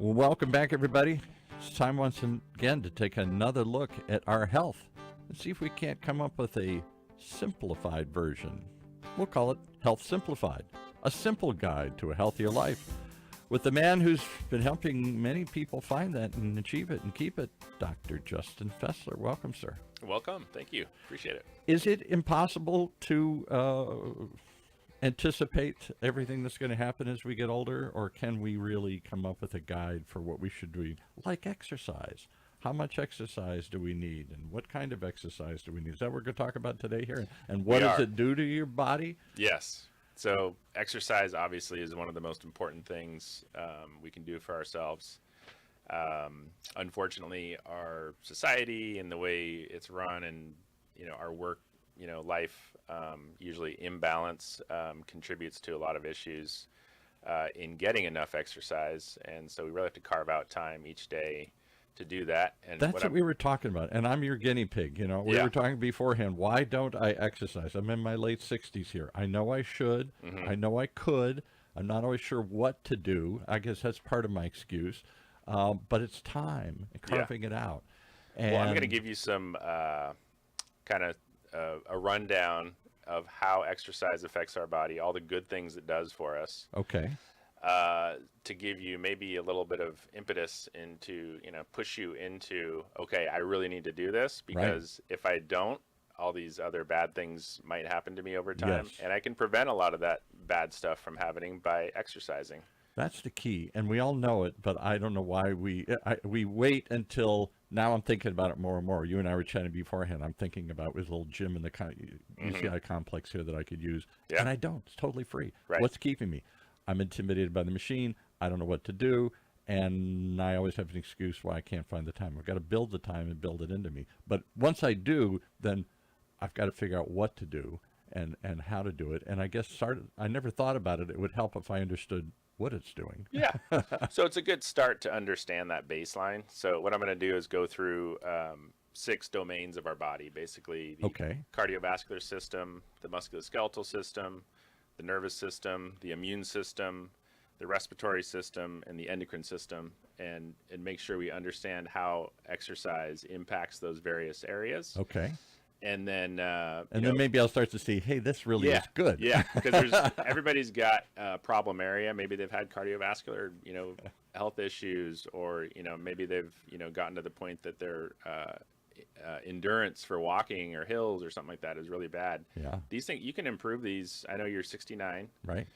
Well, welcome back, everybody. It's time once again to take another look at our health and see if we can't come up with a simplified version. We'll call it Health Simplified, a simple guide to a healthier life, with the man who's been helping many people find that and achieve it and keep it, Dr. Justin Fesler. Welcome, sir. Welcome. Thank you. Appreciate it. Is it impossible to anticipate everything that's going to happen as we get older, or can we really come up with a guide for what we should do, like exercise? How much exercise do we need, and what kind of exercise do we need? Is that what we're going to talk about today here? And what does it do to your body? Yes. So exercise obviously is one of the most important things we can do for ourselves. Unfortunately, our society and the way it's run, and our work, life, usually imbalance, contributes to a lot of issues in getting enough exercise, and so we really have to carve out time each day to do that. And that's what we were talking about, and I'm your guinea pig. We were talking beforehand. Why don't I exercise? I'm in my late 60s here. I know I should. I know I could. I'm not always sure what to do. I guess that's part of my excuse. But it's time and carving it out. And well, I'm going to give you some kind of a rundown of how exercise affects our body, all the good things it does for us. Okay. To give you maybe a little bit of impetus into, push you into, okay, I really need to do this, because if I don't, all these other bad things might happen to me over time. Yes. And I can prevent a lot of that bad stuff from happening by exercising. That's the key, and we all know it, but I don't know why we wait until now. I'm thinking about it more and more. You and I were chatting beforehand. I'm thinking about this little gym in the UCI complex here that I could use, and I don't. It's totally free. Right. What's keeping me? I'm intimidated by the machine. I don't know what to do, and I always have an excuse why I can't find the time. I've got to build the time and build it into me. But once I do, then I've got to figure out what to do and how to do it. And I guess I never thought about it. It would help if I understood what it's doing. Yeah. So it's a good start to understand that baseline. So what I'm going to do is go through 6 domains of our body, basically the cardiovascular system, the musculoskeletal system, the nervous system, the immune system, the respiratory system, and the endocrine system, and make sure we understand how exercise impacts those various areas. Okay. And then then maybe I'll start to see, hey, this really is good. Yeah, because everybody's got a problem area. Maybe they've had cardiovascular, health issues, or maybe they've gotten to the point that their endurance for walking or hills or something like that is really bad. Yeah, these things you can improve these. I know you're 69, right?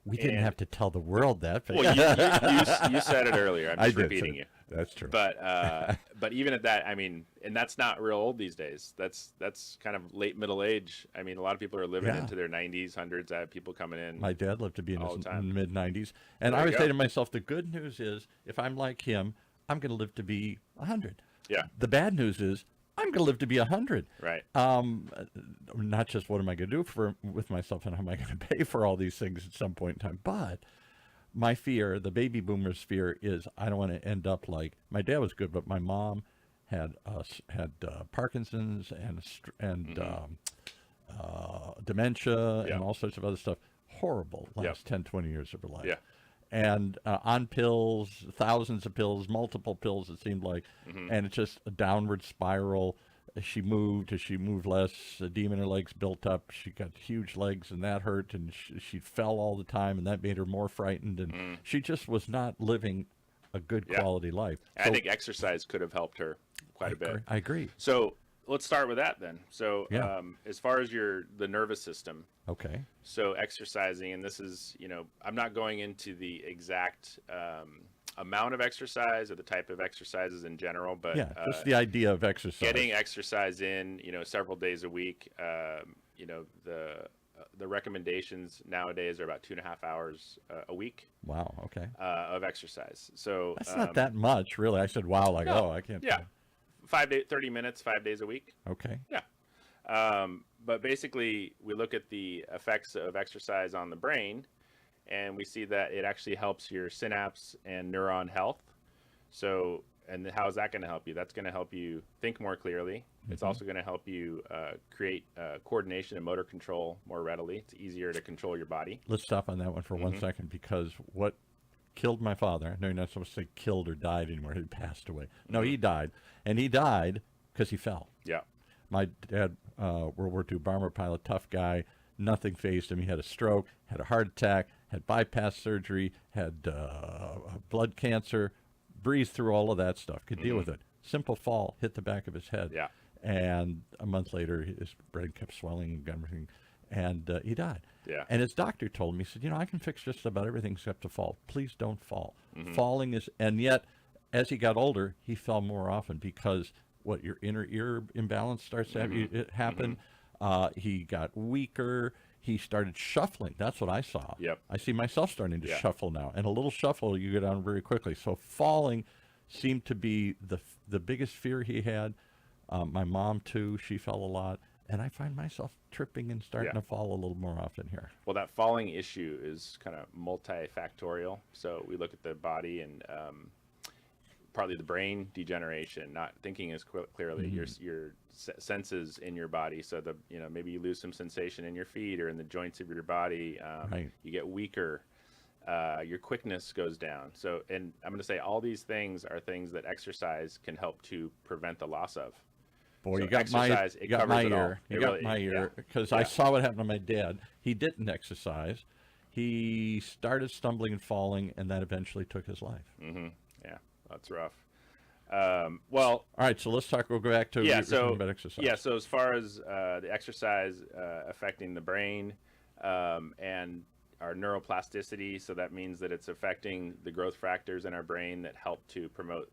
We didn't have to tell the world that. But well, you said it earlier. I'm just repeating you. That's true. But even at that, I mean, and that's not real old these days. That's kind of late middle age. I mean, a lot of people are living into their 90s, hundreds. I have people coming in. My dad lived to be in his mid 90s, and I would say to myself, the good news is, if I'm like him, I'm going to live to be 100. Yeah. The bad news is, I'm going to live to be 100. Right. Not just what am I going to do with myself, and how am I going to pay for all these things at some point in time, but my fear, the baby boomers' fear, is I don't want to end up like my dad was good, but my mom had Parkinson's and dementia and all sorts of other stuff. Horrible last 10, 20 years of her life. Yeah. And on pills, thousands of pills, multiple pills, it seemed like, and it's just a downward spiral. As she moved less, edema in her legs built up. She got huge legs, and that hurt, and she fell all the time, and that made her more frightened, and she just was not living a good quality life. So, I think exercise could have helped her quite a bit. I agree. So let's start with that then. So as far as the nervous system. Okay. So exercising, and this is, I'm not going into the exact amount of exercise or the type of exercises in general, but just the idea of exercise. Getting exercise in, several days a week. The recommendations nowadays are about 2.5 hours a week. Wow. Okay. Of exercise. So that's not that much, really. I said, wow, like, I can't. Yeah. 30 minutes, 5 days a week. Okay. Yeah. But basically, we look at the effects of exercise on the brain, and we see that it actually helps your synapse and neuron health. So, and how is that going to help you? That's going to help you think more clearly. It's also going to help you create coordination and motor control more readily. It's easier to control your body. Let's stop on that one for 1 second, because what killed my father. No, you're not supposed to say killed or died anymore. He passed away. No, he died. And he died because he fell. Yeah. My dad, World War II bomber pilot, tough guy. Nothing fazed him. He had a stroke, had a heart attack, had bypass surgery, had blood cancer, breezed through all of that stuff, could deal with it. Simple fall, hit the back of his head. Yeah. And a month later, his brain kept swelling and everything, and he died. Yeah. And his doctor told me, he said, I can fix just about everything except to fall. Please don't fall. Falling is, and yet, as he got older, he fell more often because your inner ear imbalance starts to happen. He got weaker. He started shuffling. That's what I saw. Yep. I see myself starting to shuffle now. And a little shuffle, you go down very quickly. So falling seemed to be the biggest fear he had. My mom, too, she fell a lot. And I find myself tripping and starting to fall a little more often here. Well, that falling issue is kind of multifactorial. So we look at the body and partly the brain degeneration, not thinking as clearly, your senses in your body. So maybe you lose some sensation in your feet or in the joints of your body. You get weaker. Your quickness goes down. So, and I'm going to say all these things are things that exercise can help to prevent the loss of. Boy, so you got my ear. You got my ear because I saw what happened to my dad. He didn't exercise. He started stumbling and falling, and that eventually took his life. Yeah, that's rough. Well, all right. So let's talk. We'll go back to about exercise. Yeah. So as far as the exercise affecting the brain and our neuroplasticity, so that means that it's affecting the growth factors in our brain that help to promote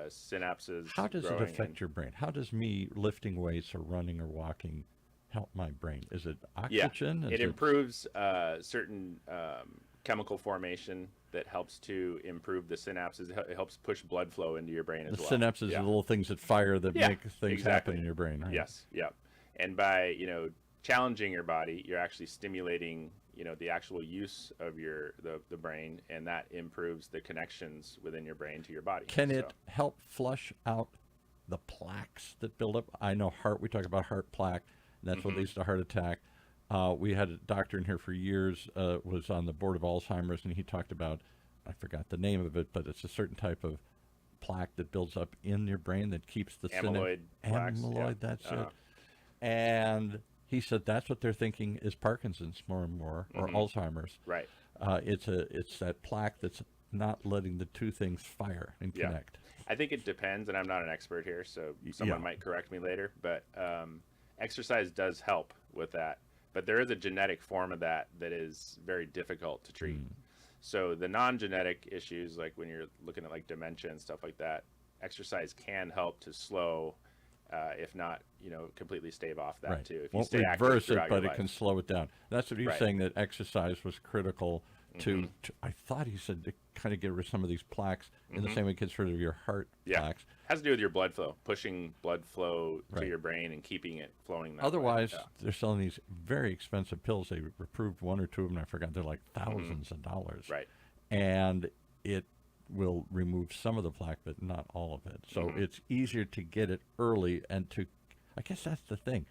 synapses. How does it affect your brain? How does me lifting weights or running or walking help my brain? Is it oxygen? Yeah, it improves certain chemical formation that helps to improve the synapses. It helps push blood flow into your brain as well. The synapses are the little things that fire that make things happen in your brain. Right? Yes, yeah. And by, challenging your body, you're actually stimulating, the actual use of the brain, and that improves the connections within your brain to your body. Can it help flush out the plaques that build up? I know we talk about heart plaque, and that's what leads to heart attack. We had a doctor in here for years, was on the board of Alzheimer's, and he talked about, I forgot the name of it, but it's a certain type of plaque that builds up in your brain that keeps the amyloid plaques. Amyloid, that's it. And he said that's what they're thinking is Parkinson's more and more, or Alzheimer's. Right. It's that plaque that's not letting the two things fire and connect. I think it depends, and I'm not an expert here, so someone might correct me later, but exercise does help with that. But there is a genetic form of that is very difficult to treat. So the non-genetic issues, like when you're looking at like dementia and stuff like that, exercise can help to slow, if not, completely stave off that too. If you stay active reverse it, throughout but your life. It can slow it down. That's what he was saying, that exercise was critical to I thought he said to kind of get rid of some of these plaques in the same way it gets rid of your heart plaques. Has to do with your blood flow, pushing blood flow to your brain and keeping it flowing that Otherwise, way. they're selling these very expensive pills. They approved one or two of them, I forgot. They're like thousands of dollars. Right. And it will remove some of the plaque, but not all of it. So it's easier to get it early and I guess that's the thing.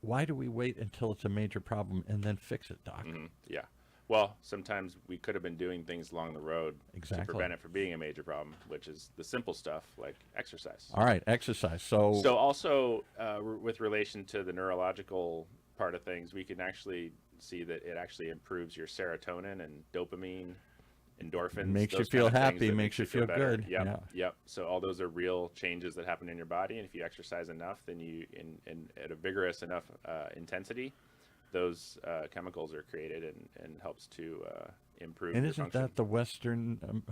Why do we wait until it's a major problem and then fix it, Doc? Yeah. Well, sometimes we could have been doing things along the road to prevent it from being a major problem, which is the simple stuff like exercise. All right, exercise. So also with relation to the neurological part of things, we can actually see that it actually improves your serotonin and dopamine, endorphins. Makes you feel happy, makes you feel good. Yep. So all those are real changes that happen in your body, and if you exercise enough, then you at a vigorous enough intensity, those chemicals are created and helps to improve your function. And isn't that the Western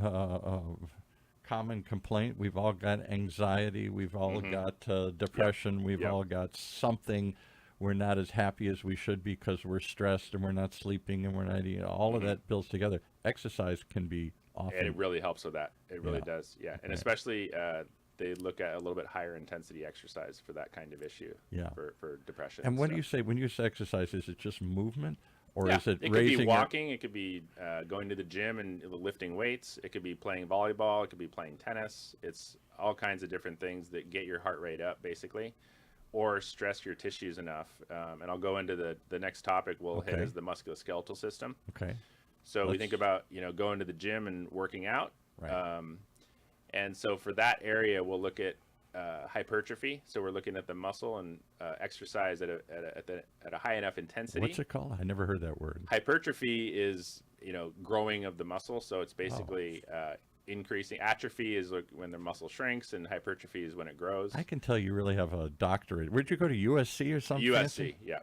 common complaint? We've all got anxiety. We've all got depression. We've all got something. We're not as happy as we should be because we're stressed and we're not sleeping and we're not eating. All of that builds together. Exercise can be awful. And it really helps with that. It really does. Yeah. And especially they look at a little bit higher intensity exercise for that kind of issue. For depression. And when you say exercise, is it just movement, or is it raising? It could be walking. It could be going to the gym and lifting weights. It could be playing volleyball. It could be playing tennis. It's all kinds of different things that get your heart rate up, basically, or stress your tissues enough. And I'll go into the next topic we'll hit is the musculoskeletal system. Okay. So we think about, going to the gym and working out. Right. And so for that area, we'll look at hypertrophy. So we're looking at the muscle and exercise at a high enough intensity. What's it called? I never heard that word. Hypertrophy is, growing of the muscle. So it's basically increasing. Atrophy is when the muscle shrinks, and hypertrophy is when it grows. I can tell you really have a doctorate. Where'd you go to, USC or something? USC, fancy? yeah.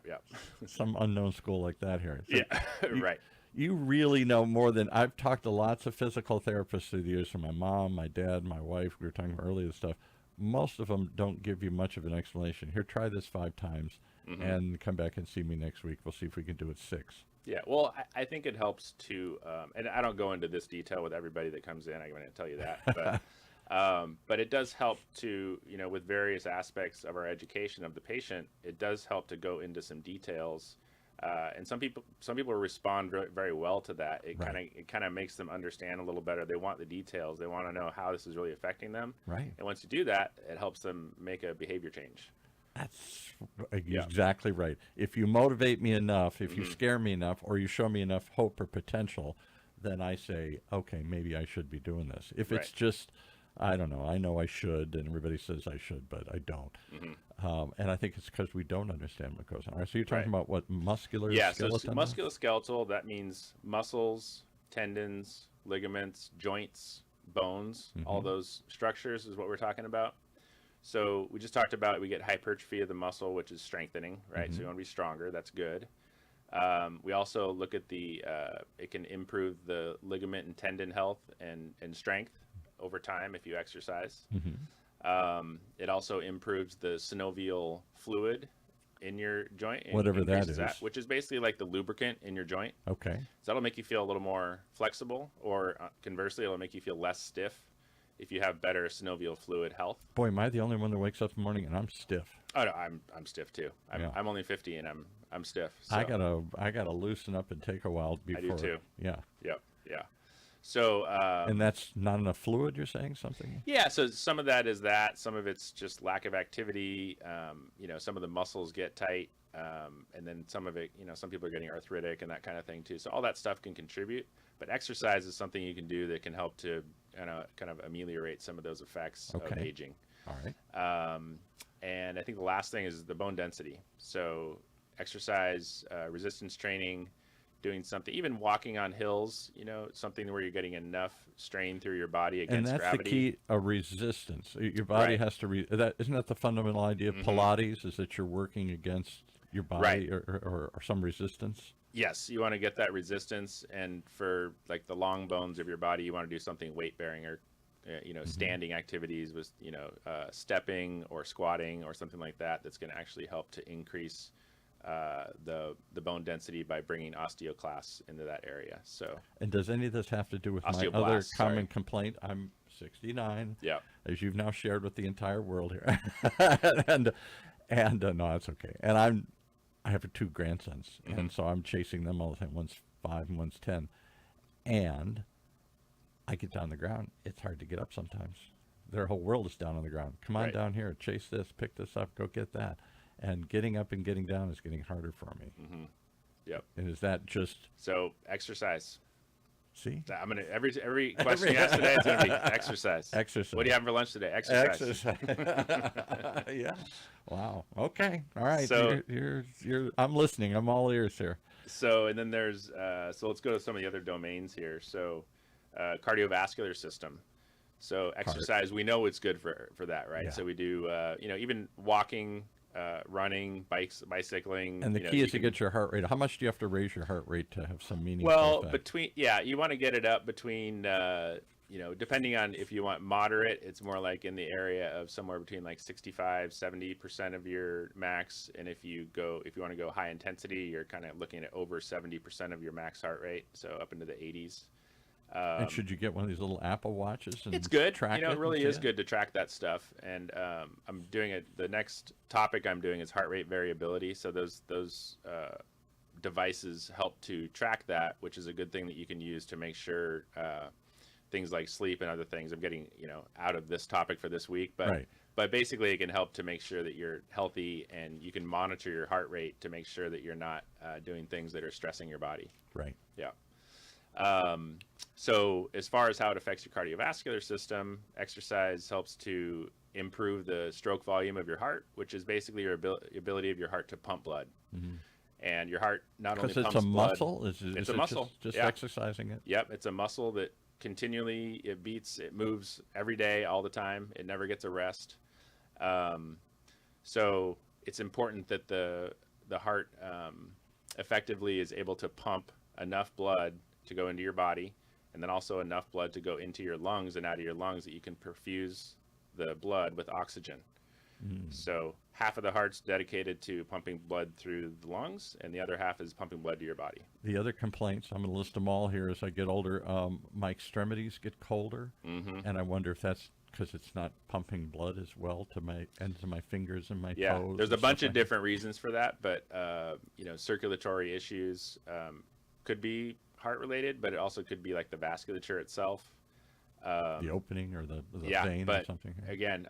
Some unknown school like that here. So yeah, right. You really know more than I've talked to lots of physical therapists through the years, from my mom, my dad, my wife. We were talking about earlier stuff. Most of them don't give you much of an explanation. Here, try this 5 times and come back and see me next week. We'll see if we can do it 6. Yeah, well, I think it helps to, and I don't go into this detail with everybody that comes in. I'm going to tell you that, but it does help to, with various aspects of our education of the patient, it does help to go into some details. And some people respond very, very well to that. It kind of makes them understand a little better. They want the details. They want to know how this is really affecting them. Right. And once you do that, it helps them make a behavior change. That's exactly right. If you motivate me enough, if you scare me enough, or you show me enough hope or potential, then I say, okay, maybe I should be doing this. If it's just, I don't know, I know I should, and everybody says I should, but I don't. And I think it's because we don't understand what goes on. All right, so you're talking about what, muscular skeletal? So musculoskeletal, that means muscles, tendons, ligaments, joints, bones, all those structures is what we're talking about. So we just talked about, we get hypertrophy of the muscle, which is strengthening, right? So you want to be stronger. That's good. We also look at it can improve the ligament and tendon health and strength over time if you exercise. It also improves the synovial fluid in your joint. Whatever that is. Which is basically like the lubricant in your joint. Okay. So that'll make you feel a little more flexible, or conversely, it'll make you feel less stiff if you have better synovial fluid health. Boy, am I the only one that wakes up in the morning and I'm stiff. Oh no, I'm stiff too. I'm only 50 and I'm stiff. So. I gotta loosen up and take a while before. I do too. Yeah. Yep. Yeah. So. And that's not enough fluid. You're saying something? Yeah. So some of that is that. Some of it's just lack of activity. Some of the muscles get tight, and then some of it. Some people are getting arthritic and that kind of thing too. So all that stuff can contribute. But exercise is something you can do that can help to kind of ameliorate some of those effects of aging. All right. And I think the last thing is the bone density. So exercise, resistance training, doing something, even walking on hills, something where you're getting enough strain through your body against gravity. And that's the key, a resistance. Your body has to, isn't that the fundamental idea of Pilates, is that you're working against your body or some resistance? Yes, you want to get that resistance, and for like the long bones of your body, you want to do something weight bearing or standing activities with stepping or squatting or something like that. That's going to actually help to increase the bone density by bringing osteoclasts into that area. So. And does any of this have to do with my other common complaint? I'm 69. Yeah. As you've now shared with the entire world here, and no, it's okay. And I have 2 grandsons, and so I'm chasing them all the time. One's 5 and one's 10. And I get down on the ground. It's hard to get up sometimes. Their whole world is down on the ground. Come on down here, chase this, pick this up, go get that. And getting up and getting down is getting harder for me. Yep. And is that just... So exercise. See? I'm going to, every question you ask today is going to be exercise. Exercise. What do you have for lunch today? Exercise. Yeah. Wow. Okay. All right. So you're I'm listening. I'm all ears here. So, and then there's, so let's go to some of the other domains here. So cardiovascular system. So exercise, we know it's good for that, right? Yeah. So we do, even walking, running, bicycling. And the key is to get your heart rate. How much do you have to raise your heart rate to have some meaning? Well, you want to get it up between, depending on if you want moderate, it's more like in the area of somewhere between like 65-70% of your max. And if you want to go high intensity, you're kind of looking at over 70% of your max heart rate. So up into the 80s. And should you get one of these little Apple Watches? And it's good. Track it really is good to track that stuff. And I'm doing it. The next topic I'm doing is heart rate variability. So those devices help to track that, which is a good thing that you can use to make sure things like sleep and other things. I'm getting out of this topic for this week, but basically it can help to make sure that you're healthy, and you can monitor your heart rate to make sure that you're not doing things that are stressing your body. Right. Yeah. So as far as how it affects your cardiovascular system, exercise helps to improve the stroke volume of your heart, which is basically your ability of your heart to pump blood. Mm-hmm. And your heart not only Because pumps it's a blood, muscle? it's a muscle. Just Yeah. exercising it? Yep, it's a muscle that continually, it beats, it moves every day, all the time. It never gets a rest. So it's important that the heart effectively is able to pump enough blood to go into your body, and then also enough blood to go into your lungs and out of your lungs that you can perfuse the blood with oxygen. So half of the heart's dedicated to pumping blood through the lungs, and the other half is pumping blood to your body. The other complaints, I'm going to list them all here as I get older. My extremities get colder, and I wonder if that's because it's not pumping blood as well to my ends of my fingers and my toes. There's a bunch of different reasons for that, but circulatory issues could be heart related, but it also could be like the vasculature itself, the opening or the vein or something. Again,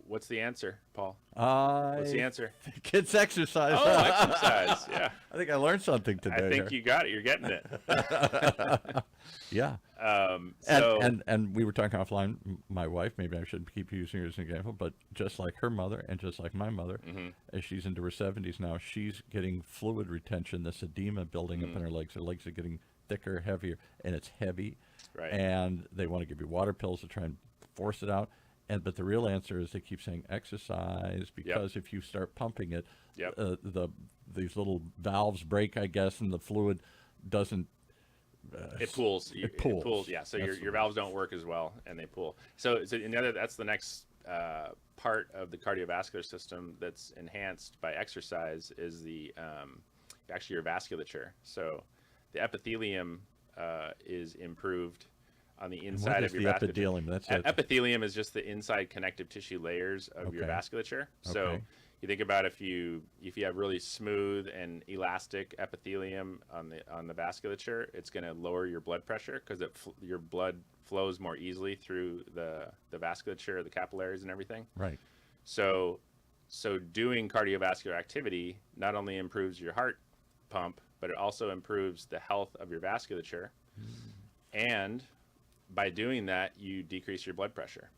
what's the answer, Paul? What's the answer? It's exercise. Oh, exercise. Yeah. I think I learned something today. I think you got it. You're getting it. Yeah. And we were talking offline, my wife, maybe I shouldn't keep using her as an example, but just like her mother and just like my mother, as she's into her 70s now, she's getting fluid retention, this edema building up in her legs. Her legs are getting thicker, heavier, and it's heavy. Right. And they want to give you water pills to try and force it out. But the real answer is they keep saying exercise, because if you start pumping it, these little valves break, I guess, and the fluid doesn't. It pools. It pools. Yeah. So your valves don't work as well, and they pool. So that's the next part of the cardiovascular system that's enhanced by exercise is actually your vasculature. So the epithelium is improved on the inside of your epithelium? Epithelium is just the inside connective tissue layers of your vasculature. So you think about if you have really smooth and elastic epithelium on the vasculature, it's going to lower your blood pressure because your blood flows more easily through the vasculature, the capillaries, and everything. Right. So doing cardiovascular activity not only improves your heart pump, but it also improves the health of your vasculature, and by doing that, you decrease your blood pressure.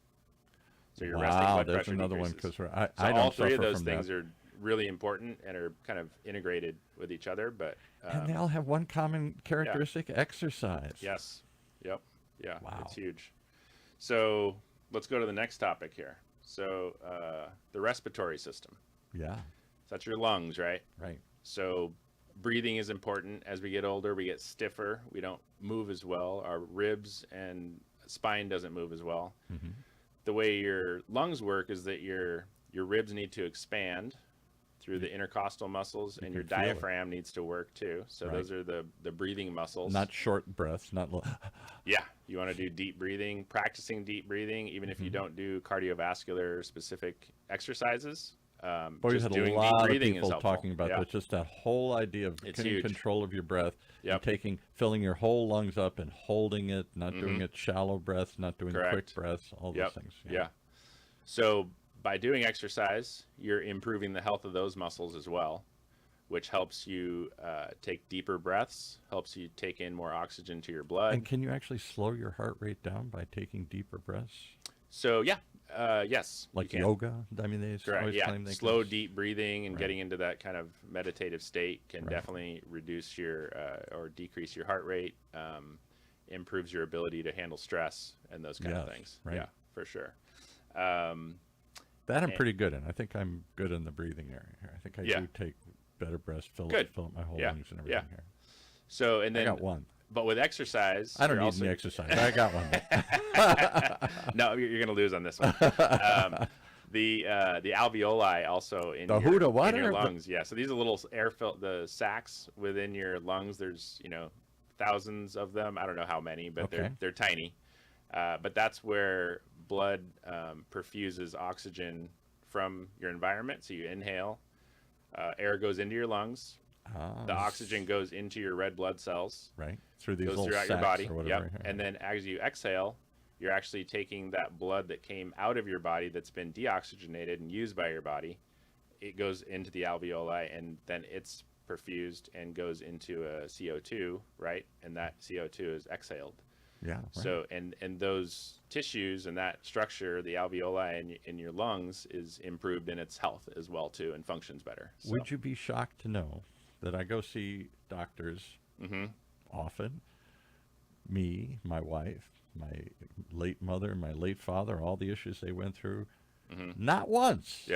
So your resting blood pressure decreases. Another one, because I don't all three of those things are really important and are kind of integrated with each other. But and they all have one common characteristic: exercise. Yes. Yep. Yeah. Wow. It's huge. So let's go to the next topic here. So the respiratory system. Yeah. So that's your lungs, right? Right. So breathing is important. As we get older, we get stiffer. We don't move as well. Our ribs and spine doesn't move as well. The way your lungs work is that your ribs need to expand through the intercostal muscles, and your diaphragm needs to work too. So those are the breathing muscles. Not short breaths, not Yeah, you want to do deep breathing, practicing deep breathing, even if you don't do cardiovascular specific exercises. Boy, just had doing a lot deep of breathing people talking about that. Just that whole idea of getting control of your breath, and filling your whole lungs up and holding it, not doing it shallow breaths, not doing quick breaths, all those things. Yeah. So by doing exercise, you're improving the health of those muscles as well, which helps you take deeper breaths, helps you take in more oxygen to your blood. And can you actually slow your heart rate down by taking deeper breaths? So yes, like yoga. I mean, they always claim they slow, deep breathing and getting into that kind of meditative state can definitely reduce your or decrease your heart rate, improves your ability to handle stress and those kind of things. Right. Yeah, for sure. That I'm pretty good in. I think I'm good in the breathing area here. I think I do take better breaths, fill up my whole lungs and everything here. So and then I got one. But with exercise, I don't need any exercise. I got one. No, you're going to lose on this one. The alveoli also in your lungs. Yeah, so these are little the sacs within your lungs. There's thousands of them. I don't know how many, but they're tiny. But that's where blood perfuses oxygen from your environment. So you inhale, air goes into your lungs. The oxygen goes into your red blood cells. Right. Through these goes little throughout sacs your body. Or whatever. Yep. And then as you exhale, you're actually taking that blood that came out of your body that's been deoxygenated and used by your body. It goes into the alveoli, and then it's perfused and goes into a CO2, right? And that CO2 is exhaled. Yeah. Right. So, and those tissues and that structure, the alveoli in your lungs, is improved in its health as well too, and functions better. So. Would you be shocked to know that I go see doctors often? Me, my wife, my late mother, my late father, all the issues they went through. Not once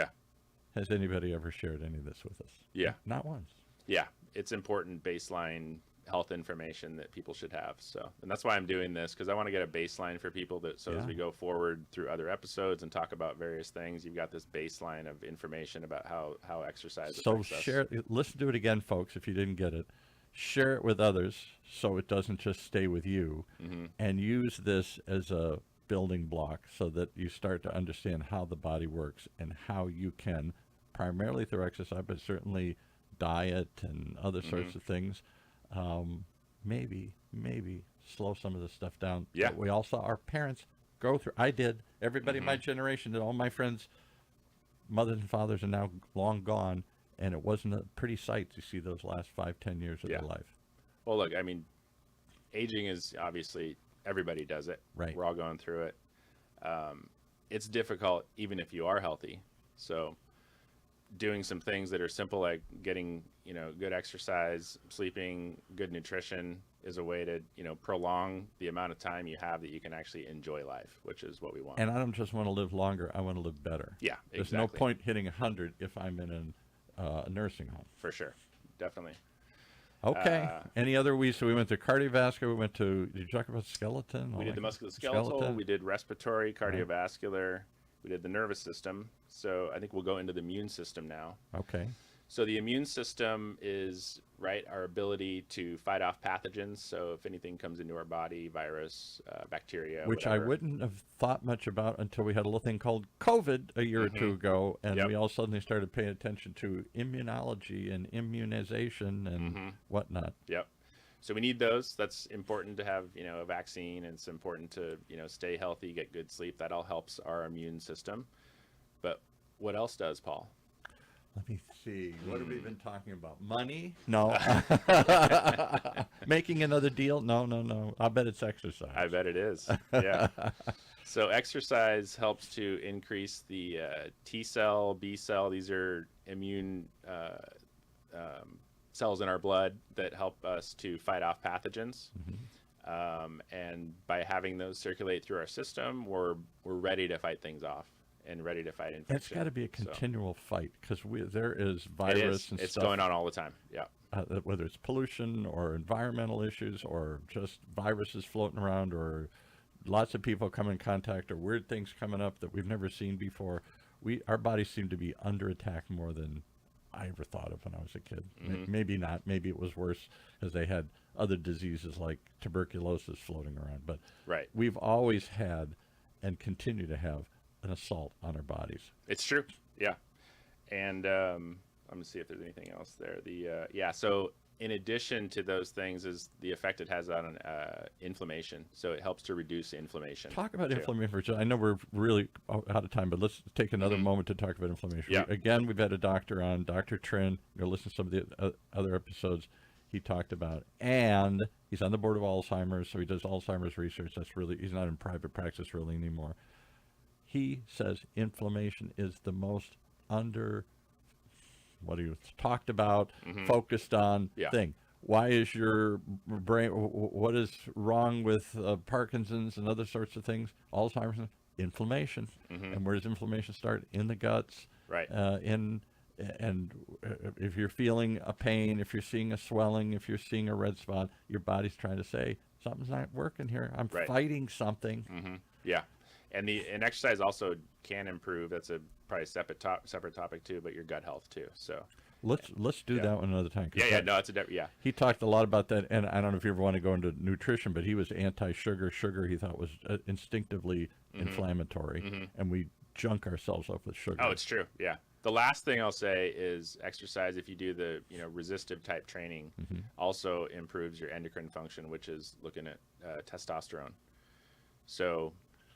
has anybody ever shared any of this with us. Yeah. Not once. Yeah. It's important baseline health information that people should have. So, and that's why I'm doing this, because I want to get a baseline for people that, so as we go forward through other episodes and talk about various things, you've got this baseline of information about how exercise affects us. So listen to it again, folks, if you didn't get it. Share it with others so it doesn't just stay with you, and use this as a building block so that you start to understand how the body works and how you can, primarily through exercise, but certainly diet and other sorts of things, maybe slow some of this stuff down. Yeah. That we all saw our parents go through. I did. Everybody in my generation did. All my friends, mothers and fathers are now long gone, and it wasn't a pretty sight to see those last 5-10 years of their life. Well, look, I mean, aging is obviously, everybody does it. Right. We're all going through it. It's difficult even if you are healthy. So doing some things that are simple, like getting, good exercise, sleeping, good nutrition, is a way to, prolong the amount of time you have that you can actually enjoy life, which is what we want. And I don't just want to live longer, I want to live better. Yeah, exactly. There's no point hitting 100 if I'm in a nursing home. For sure. Definitely. Okay. Any other so we went to cardiovascular, we went to, did you talk about skeleton? We did the musculoskeletal, we did respiratory, cardiovascular, we did the nervous system. So I think we'll go into the immune system now. Okay. So the immune system is, our ability to fight off pathogens. So if anything comes into our body, virus, bacteria, which whatever. I wouldn't have thought much about until we had a little thing called COVID a year or two ago, and we all suddenly started paying attention to immunology and immunization and whatnot. Yep. So we need those. That's important to have, a vaccine, and it's important to, stay healthy, get good sleep. That all helps our immune system. But what else does, Paul? Let me see. What have we been talking about? Money? No. Making another deal? No. I bet it's exercise. I bet it is. Yeah. So exercise helps to increase the T cell, B cell. These are immune cells in our blood that help us to fight off pathogens. And by having those circulate through our system, we're ready to fight things off and ready to fight infection. It's got to be a continual fight, because there is virus and it's stuff. It's going on all the time. Yeah. Whether it's pollution or environmental issues or just viruses floating around or lots of people come in contact or weird things coming up that we've never seen before. Our bodies seem to be under attack more than I ever thought of when I was a kid. Maybe not. Maybe it was worse as they had other diseases like tuberculosis floating around. But we've always had and continue to have an assault on our bodies. It's true. Yeah. And I'm going to see if there's anything else there. So in addition to those things is the effect it has on inflammation. So it helps to reduce inflammation. Talk about inflammation. I know we're really out of time, but let's take another moment to talk about inflammation. Yeah. Again, we've had a doctor on, Dr. Trin. You're going to listen to some of the other episodes he talked about. And he's on the board of Alzheimer's, so he does Alzheimer's research. He's not in private practice really anymore. He says inflammation is the most talked about, focused on thing. Why is your brain, what is wrong with Parkinson's and other sorts of things? Alzheimer's, inflammation. And where does inflammation start? In the guts. Right. And if you're feeling a pain, if you're seeing a swelling, if you're seeing a red spot, your body's trying to say, something's not working here. I'm fighting something. Yeah. And exercise also can improve. That's probably a separate topic too, but your gut health too. So let's do that one another time. He talked a lot about that, and I don't know if you ever want to go into nutrition, but he was anti-sugar. Sugar he thought was instinctively inflammatory, and we junk ourselves up with sugar. Oh, it's true. Yeah. The last thing I'll say is exercise, if you do the resistive type training, also improves your endocrine function, which is looking at testosterone. So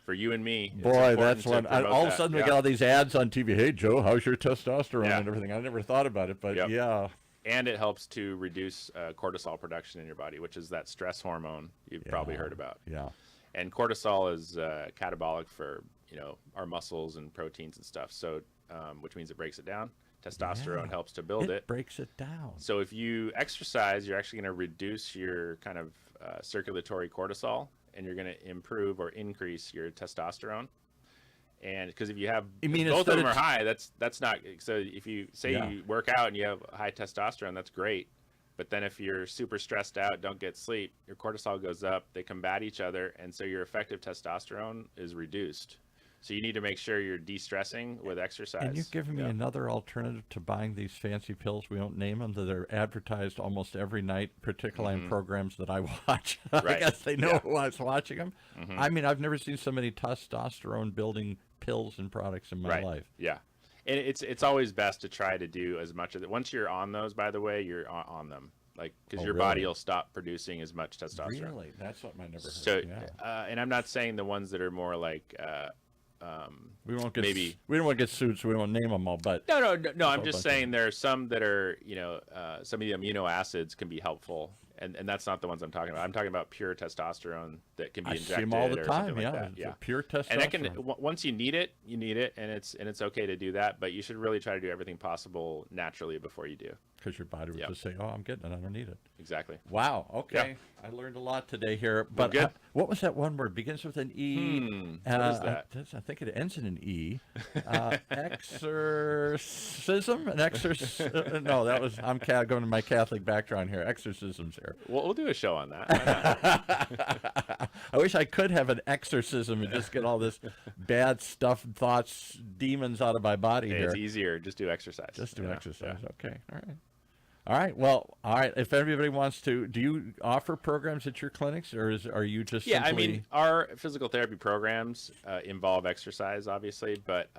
for you and me, boy, that's when all of a sudden we got all these ads on TV. Hey, Joe, how's your testosterone and everything? I never thought about it, but And it helps to reduce cortisol production in your body, which is that stress hormone you've probably heard about. Yeah. And cortisol is catabolic for, our muscles and proteins and stuff. So, which means it breaks it down. Testosterone helps to build it. It breaks it down. So if you exercise, you're actually going to reduce your kind of circulatory cortisol, and you're going to improve or increase your testosterone. And because if you have both of them are high, that's not. So if you say you work out and you have high testosterone, that's great. But then if you're super stressed out, don't get sleep, your cortisol goes up, they combat each other, and so your effective testosterone is reduced. So you need to make sure you're de-stressing with exercise. And you've given me another alternative to buying these fancy pills. We won't name them. That are advertised almost every night, particularly in programs that I watch. I guess they know who I was watching them. I mean, I've never seen so many testosterone-building pills and products in my life. Yeah. And it's always best to try to do as much of it. Once you're on those, by the way, you're on them. Like, because your body will stop producing as much testosterone. Really? That's what I never heard. So, and I'm not saying the ones that are more like... we won't get we don't want to get sued, so we won't name them all. But no. I'm just saying there are some that are, some of the amino acids can be helpful, and that's not the ones I'm talking about. I'm talking about pure testosterone that can be injected. I see them all the time. Like that. Yeah, pure testosterone. And that can once you need it, and it's okay to do that. But you should really try to do everything possible naturally before you do. Because your body would just say, "Oh, I'm getting it. I don't need it." Exactly. Wow. Okay. I learned a lot today here. But what was that one word? Begins with an E. What is that? I think it ends in an E. Exorcism? No, that was. I'm going to my Catholic background here. Exorcisms here. We'll do a show on that. I wish I could have an exorcism and just get all this bad stuff, thoughts, demons out of my body here. It's easier. Just do exercise. Just do exercise. Yeah. Okay. All right. All right. Well, all right. If everybody wants to, do you offer programs at your clinics, or are you just simply... I mean, our physical therapy programs involve exercise, obviously, but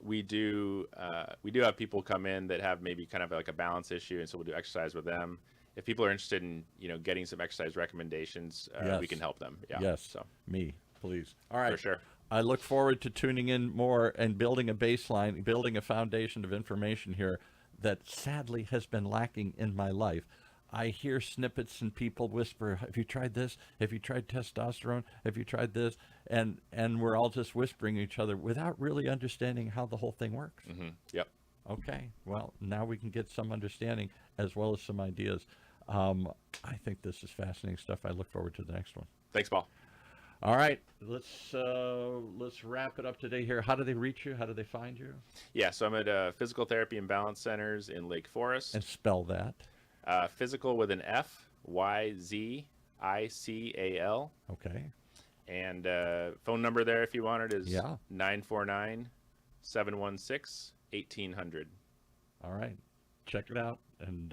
we do have people come in that have maybe kind of like a balance issue, and so we'll do exercise with them. If people are interested in getting some exercise recommendations, we can help them. Yeah. Yes. So me, please. All right. For sure. I look forward to tuning in more and building a baseline, building a foundation of information here that sadly has been lacking in my life. I hear snippets and people whisper, "Have you tried this? Have you tried testosterone? Have you tried this?" And we're all just whispering each other without really understanding how the whole thing works. Yep. Okay. Well, now we can get some understanding as well as some ideas. I think this is fascinating stuff. I look forward to the next one. Thanks, Paul. All right, let's wrap it up today here. How do they reach you? How do they find you? Yeah, so I'm at Physical Therapy and Balance Centers in Lake Forest. And spell that. Physical with an F, YZICAL. Okay. And phone number there if you want it is 949-716-1800. All right, check it out. And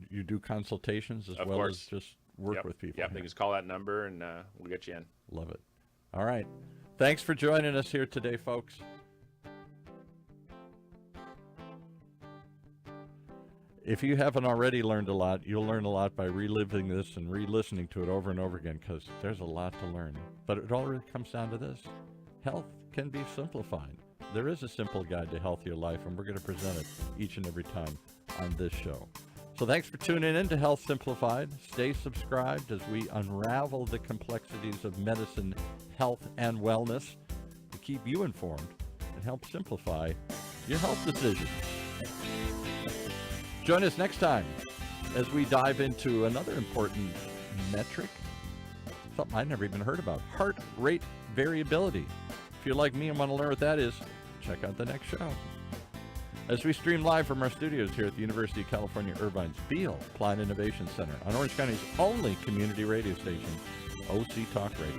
you do consultations as well as just work with people. Yeah, they just call that number and we'll get you in. Love it. All right. Thanks for joining us here today, folks. If you haven't already learned a lot, you'll learn a lot by reliving this and re-listening to it over and over again, because there's a lot to learn. But it all really comes down to this. Health can be simplified. There is a simple guide to healthier life, and we're going to present it each and every time on this show. So thanks for tuning in to Health Simplified. Stay subscribed as we unravel the complexities of medicine, health, and wellness to keep you informed and help simplify your health decisions. Join us next time as we dive into another important metric, something I never even heard about, heart rate variability. If you're like me and want to learn what that is, check out the next show. As we stream live from our studios here at the University of California, Irvine's Beal Applied Innovation Center on Orange County's only community radio station, OC Talk Radio.